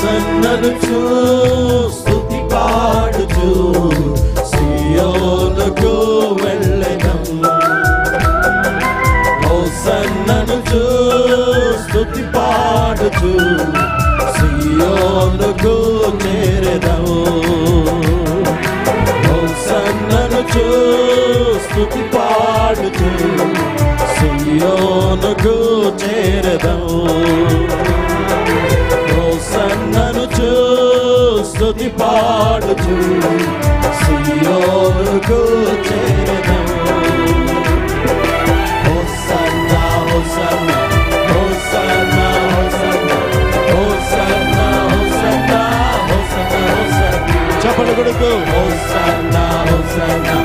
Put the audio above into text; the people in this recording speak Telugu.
హోసన్ననుచు స్తుతి పాడుచు సియోనుకు వెళ్ళెదం. హోసన్ననుచు స్తుతి పాడుచు సియోనుకు చేరెదం. హోసన్ననుచు స్తుతి పాడుచు సియోనుకు చేరెదం. హోసన్ననుచు స్తుతి పాడుచు సియోనుకు చేరెదం. హోసన్నా హోసన్నా హోసన్నా హోసన్నా హోసన్నా హోసన్నా హోసన్నా హోసన్నా చప్పట్లు కొడుతూ హోసన్నా హోసన్నా